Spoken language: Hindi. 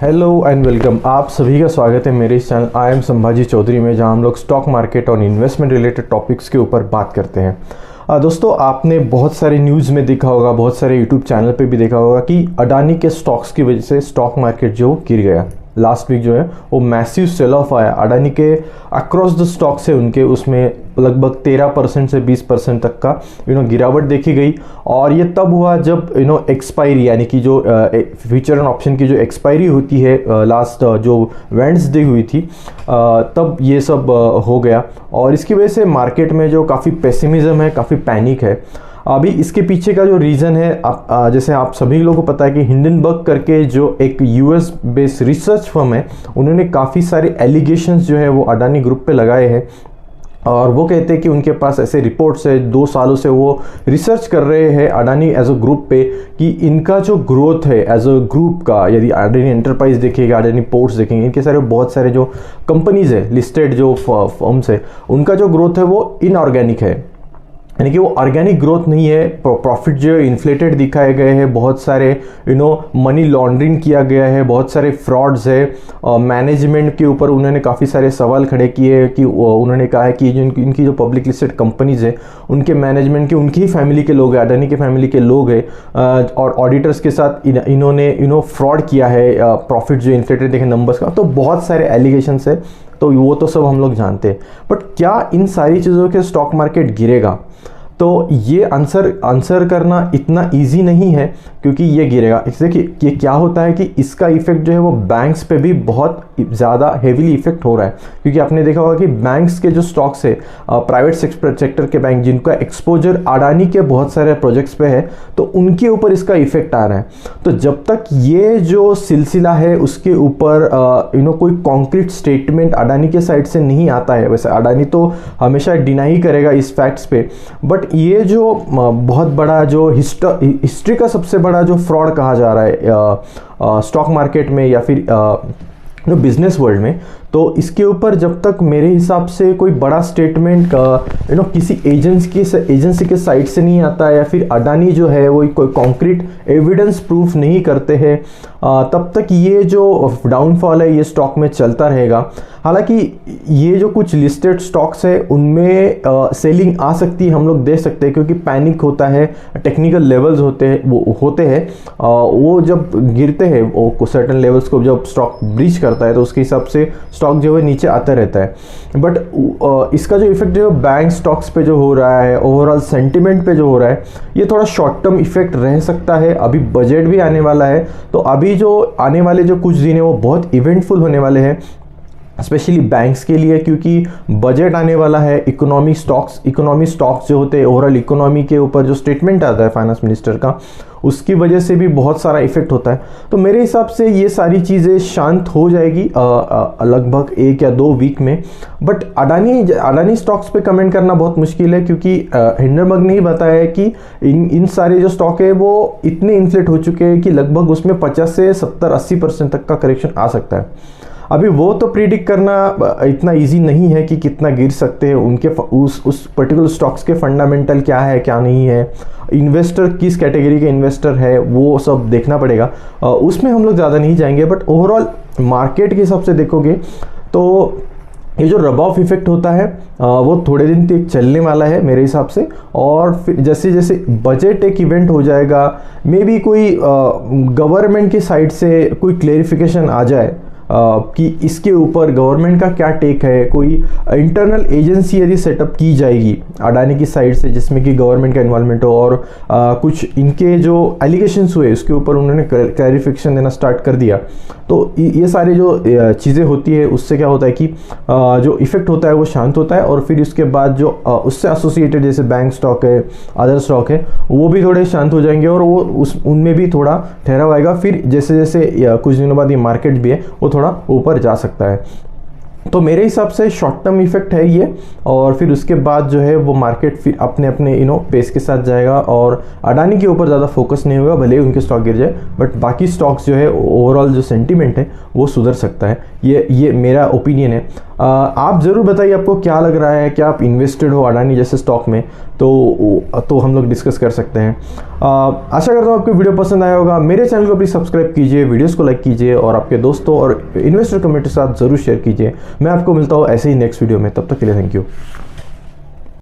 Hello and welcome. आप सभी का स्वागत है मेरे इस channel I am Sambhaji Chaudhary में, जहां हम लोग स्टॉक मार्केट और इन्वेस्टमेंट रिलेटेड टॉपिक्स के ऊपर बात करते हैं। दोस्तों, आपने बहुत सारे न्यूज़ में देखा होगा, बहुत सारे यूट्यूब चैनल पे भी देखा होगा कि अडानी के स्टॉक्स की वजह से स्टॉक मार्केट जो गिर गया। लास्ट वीक जो है वो मैसिव सेल ऑफ आया। अडानी के अक्रॉस द स्टॉक्स है उनके, उसमें लगभग 13% से 20% तक का गिरावट देखी गई। और ये तब हुआ जब एक्सपायरी, यानी कि जो फ्यूचर एंड ऑप्शन की जो एक्सपायरी होती है लास्ट जो वेडनेसडे हुई थी, तब ये सब हो गया। और इसकी वजह से मार्केट में जो काफ़ी पेसिमिज्म है, काफ़ी पैनिक है। अभी इसके पीछे का जो रीज़न है, जैसे आप सभी लोगों को पता है कि हिंडनबर्ग करके जो एक यूएस बेस्ड रिसर्च फर्म है, उन्होंने काफ़ी सारे एलिगेशंस जो है वो अडानी ग्रुप पे लगाए हैं। और वो कहते हैं कि उनके पास ऐसे रिपोर्ट्स है, 2 सालों से वो रिसर्च कर रहे हैं अडानी एज अ ग्रुप पे, कि इनका जो ग्रोथ है एज अ ग्रुप का, यदि अडानी एंटरप्राइज देखेगा, अडानी पोर्ट्स देखेंगे, इनके सारे बहुत सारे जो कंपनीज है, लिस्टेड जो फर्म्स है, उनका जो ग्रोथ है वो इनऑर्गेनिक है, यानी कि वो ऑर्गेनिक ग्रोथ नहीं है। प्रॉफिट जो है इन्फ्लेटेड दिखाए गए हैं, बहुत सारे मनी लॉन्ड्रिंग किया गया है, बहुत सारे फ्रॉड्स है। मैनेजमेंट के ऊपर उन्होंने काफ़ी सारे सवाल खड़े किए कि उन्होंने कहा है कि जो इनकी जो पब्लिक लिस्टेड कंपनीज है, उनके मैनेजमेंट के, उनकी ही फैमिली के लोग हैं, अडानी के फैमिली के लोग हैं, और ऑडिटर्स के साथ इन्होंने फ्रॉड किया है, प्रॉफिट जो इन्फ्लेटेड देखे नंबर्स का। तो बहुत सारे एलिगेशंस है, तो वो तो सब हम लोग जानते हैं। बट क्या इन सारी चीज़ों के स्टॉक मार्केट गिरेगा? तो ये आंसर करना इतना इजी नहीं है, क्योंकि ये गिरेगा। देखिए ये क्या होता है कि इसका इफेक्ट जो है वो बैंक्स पे भी बहुत ज़्यादा हेवीली इफेक्ट हो रहा है। क्योंकि आपने देखा होगा कि बैंक्स के जो स्टॉक्स है, प्राइवेट सेक्टर के बैंक जिनका एक्सपोजर अडानी के बहुत सारे प्रोजेक्ट्स पे है, तो उनके ऊपर इसका इफेक्ट आ रहा है। तो जब तक ये जो सिलसिला है उसके ऊपर कोई कॉन्क्रीट स्टेटमेंट अडानी के साइड से नहीं आता है, वैसे अडानी तो हमेशा डिनाई करेगा इस फैक्ट्स पे, बट ये जो बहुत बड़ा जो हिस्ट्री का सबसे बड़ा जो फ्रॉड कहा जा रहा है स्टॉक मार्केट में या फिर बिजनेस वर्ल्ड में, तो इसके ऊपर जब तक मेरे हिसाब से कोई बड़ा स्टेटमेंट किसी एजेंसी के साइड से नहीं आता है, या फिर अडानी जो है वो कोई कॉन्क्रीट एविडेंस प्रूफ नहीं करते हैं, तब तक ये जो डाउनफॉल है ये स्टॉक में चलता रहेगा। हालांकि ये जो कुछ लिस्टेड स्टॉक्स है उनमें सेलिंग आ सकती है, हम लोग देख सकते हैं, क्योंकि पैनिक होता है, टेक्निकल लेवल्स होते हैं, वो जब गिरते हैं वो सर्टेन लेवल्स को जब स्टॉक ब्रीच करता है, तो उसके हिसाब से स्टॉक जो है नीचे आता रहता है। बट इसका जो इफेक्ट जो बैंक स्टॉक्स पे जो हो रहा है, ओवरऑल सेंटिमेंट पे जो हो रहा है, ये थोड़ा शॉर्ट टर्म इफेक्ट रह सकता है। अभी बजट भी आने वाला है, तो अभी जो आने वाले जो कुछ दिन है वो बहुत इवेंटफुल होने वाले हैं, स्पेशली बैंक्स के लिए, क्योंकि बजट आने वाला है। इकोनॉमी स्टॉक्स जो होते हैं, ओवरऑल इकोनॉमी के ऊपर जो स्टेटमेंट आता है फाइनेंस मिनिस्टर का, उसकी वजह से भी बहुत सारा इफेक्ट होता है। तो मेरे हिसाब से ये सारी चीज़ें शांत हो जाएगी लगभग 1 या 2 वीक में। बट अडानी स्टॉक्स पे कमेंट करना बहुत मुश्किल है, क्योंकि हिंडनबर्ग ने ही बताया है कि इन सारे जो स्टॉक है वो इतने इन्फ्लेट हो चुके हैं कि लगभग उसमें 50 से 70-80% तक का करेक्शन आ सकता है। अभी वो तो प्रिडिक्ट करना इतना इजी नहीं है कि कितना गिर सकते हैं, उनके उस पर्टिकुलर स्टॉक्स के फंडामेंटल क्या है क्या नहीं है, इन्वेस्टर किस कैटेगरी के इन्वेस्टर है, वो सब देखना पड़ेगा। उसमें हम लोग ज़्यादा नहीं जाएंगे। बट ओवरऑल मार्केट के हिसाब से देखोगे तो ये जो रब ऑफ इफेक्ट होता है वो थोड़े दिन तक चलने वाला है मेरे हिसाब से। और फिर जैसे जैसे बजट एक इवेंट हो जाएगा, मे बी कोई गवर्नमेंट की साइड से कोई क्लेरिफिकेशन आ जाए कि इसके ऊपर गवर्नमेंट का क्या टेक है, कोई इंटरनल एजेंसी यदि सेटअप की जाएगी अडानी की साइड से, जिसमें कि गवर्नमेंट का इन्वॉल्वमेंट हो, और कुछ इनके जो एलिगेशंस हुए उसके ऊपर उन्होंने क्लैरिफिकेशन देना स्टार्ट कर दिया, तो ये सारी जो चीज़ें होती है उससे क्या होता है कि जो इफेक्ट होता है वो शांत होता है। और फिर उसके बाद जो उससे एसोसिएटेड जैसे बैंक स्टॉक है, अदर स्टॉक है, वो भी थोड़े शांत हो जाएंगे, और वो उनमें भी थोड़ा ठहराव आएगा। फिर जैसे जैसे कुछ दिनों बाद ये मार्केट भी है वो थोड़ा ऊपर जा सकता है। तो मेरे हिसाब से शॉर्ट टर्म इफेक्ट है ये, और फिर उसके बाद जो है वो मार्केट फिर अपने पेस के साथ जाएगा, और अडानी के ऊपर ज़्यादा फोकस नहीं होगा, भले ही उनके स्टॉक गिर जाए, बट बाकी स्टॉक्स जो है ओवरऑल जो सेंटीमेंट है वो सुधर सकता है। ये मेरा ओपिनियन है। आप ज़रूर बताइए आपको क्या लग रहा है, क्या आप इन्वेस्टेड हो अडानी जैसे स्टॉक में, तो हम लोग डिस्कस कर सकते हैं। आशा करता हूँ आपको वीडियो पसंद आया होगा। मेरे चैनल को प्लीज़ सब्सक्राइब कीजिए, वीडियोस को लाइक कीजिए और आपके दोस्तों और इन्वेस्टर कम्युनिटी के साथ ज़रूर शेयर कीजिए। मैं आपको मिलता हूँ ऐसे ही नेक्स्ट वीडियो में, तब तक के लिए थैंक यू।